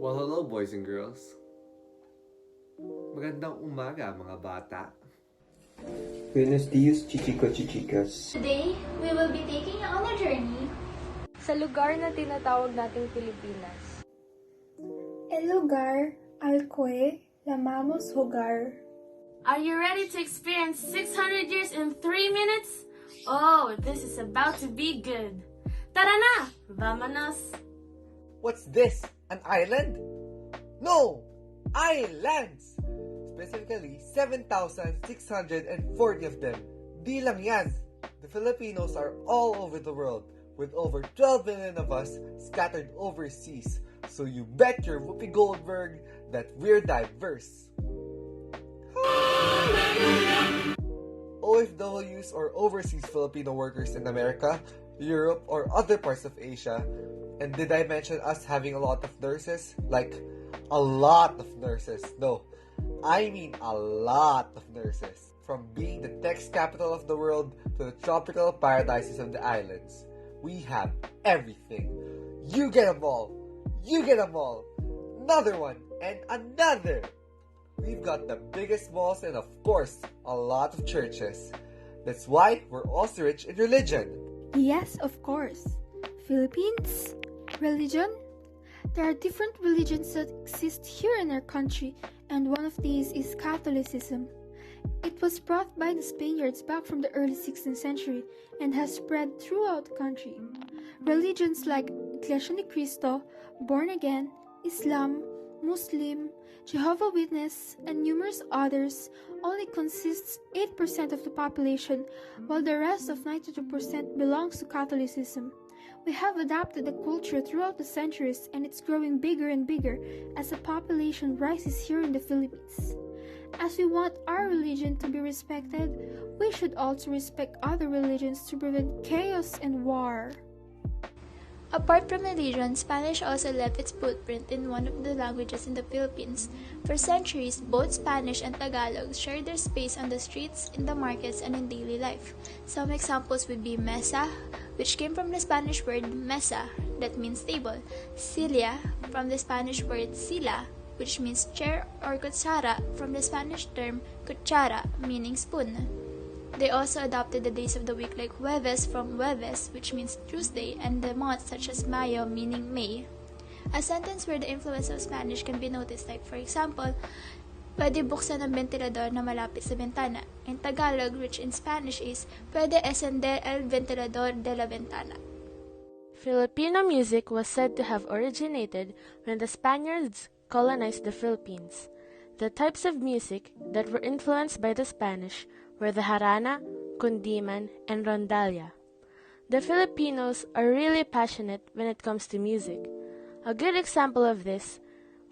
Well, hello boys and girls. Magandang umaga mga bata. Buenos dias, chichicas. Today, we will be taking you on a journey sa lugar na tinatawag nating Pilipinas. El lugar al que llamamos hogar. Are you ready to experience 600 years in 3 minutes? Oh, this is about to be good. Tara na! Vámonos! What's this? An island? No! Islands! Specifically, 7,640 of them. Di lang yan. The Filipinos are all over the world, with over 12 million of us scattered overseas. So you bet your Whoopi Goldberg that we're diverse. OFWs or overseas Filipino workers in America, Europe, or other parts of Asia. And did I mention us having a lot of nurses? Like, a lot of nurses. No, I mean a lot of nurses. From being the text capital of the world to the tropical paradises of the islands. We have everything. You get them all. You get them all. Another one and another. We've got the biggest malls and of course, a lot of churches. That's why we're also rich in religion. Yes, of course. Philippines? Religion? There are different religions that exist here in our country, and one of these is Catholicism. It was brought by the Spaniards back from the early 16th century and has spread throughout the country. Religions like Iglesia ni Cristo, Born Again, Islam, Muslim, Jehovah's Witness, and numerous others only consists 8% of the population, while the rest of 92% belongs to Catholicism. We have adapted the culture throughout the centuries, and it's growing bigger and bigger as the population rises here in the Philippines. As we want our religion to be respected, we should also respect other religions to prevent chaos and war. Apart from religion, Spanish also left its footprint in one of the languages in the Philippines. For centuries, both Spanish and Tagalog shared their space on the streets, in the markets, and in daily life. Some examples would be mesa, which came from the Spanish word mesa, that means table, silla, from the Spanish word silla, which means chair, or cuchara, from the Spanish term cuchara, meaning spoon. They also adopted the days of the week like Jueves from Jueves, which means Tuesday, and the months such as Mayo, meaning May. A sentence where the influence of Spanish can be noticed, like for example, pwede buksan ang ventilador na malapit sa bintana. In Tagalog, which in Spanish is, pwede encender el ventilador de la ventana. Filipino music was said to have originated when the Spaniards colonized the Philippines. The types of music that were influenced by the Spanish were the jarana, kundiman, and rondalla. The Filipinos are really passionate when it comes to music. A good example of this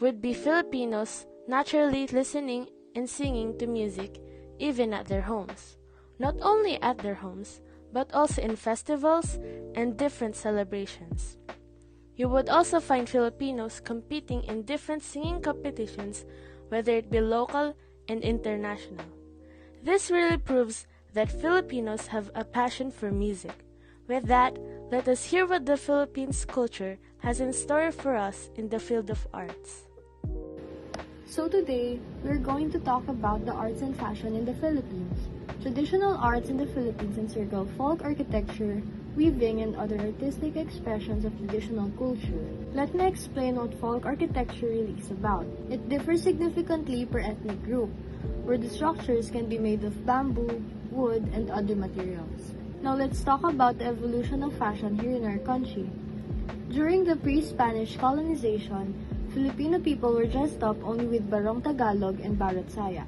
would be Filipinos naturally listening and singing to music even at their homes. Not only at their homes, but also in festivals and different celebrations. You would also find Filipinos competing in different singing competitions, whether it be local and international. This really proves that Filipinos have a passion for music. With that, let us hear what the Philippines culture has in store for us in the field of arts. So today, we're going to talk about the arts and fashion in the Philippines. Traditional arts in the Philippines encircle folk architecture, weaving, and other artistic expressions of traditional culture. Let me explain what folk architecture really is about. It differs significantly per ethnic group, where the structures can be made of bamboo, wood, and other materials. Now let's talk about the evolution of fashion here in our country. During the pre-Spanish colonization, Filipino people were dressed up only with barong Tagalog and barot saya.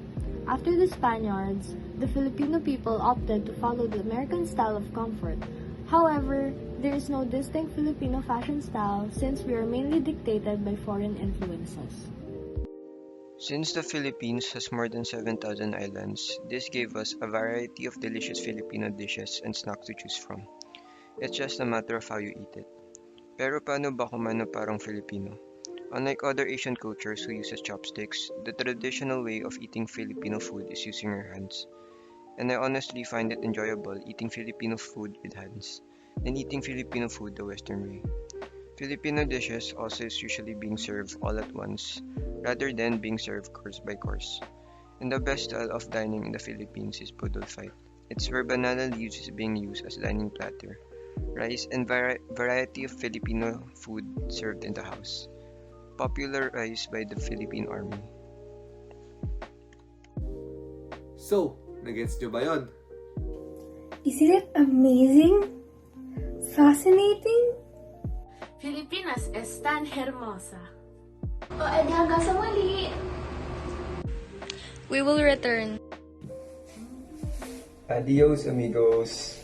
After the Spaniards, the Filipino people opted to follow the American style of comfort. However, there is no distinct Filipino fashion style since we are mainly dictated by foreign influences. Since the Philippines has more than 7,000 islands, this gave us a variety of delicious Filipino dishes and snacks to choose from. It's just a matter of how you eat it. Pero paano ba kumano parang Filipino? Unlike other Asian cultures who uses chopsticks, the traditional way of eating Filipino food is using your hands. And I honestly find it enjoyable eating Filipino food with hands, than eating Filipino food the Western way. Filipino dishes also is usually being served all at once, rather than being served course by course. And the best style of dining in the Philippines is budol fight. It's where banana leaves is being used as dining platter, rice and variety of Filipino food served in the house. Popularized by the Philippine Army. So, nagets nyo ba yun? Isn't it amazing? Fascinating? Filipinas es tan hermosa. O edi hanggang sa muli! We will return. Adios, amigos.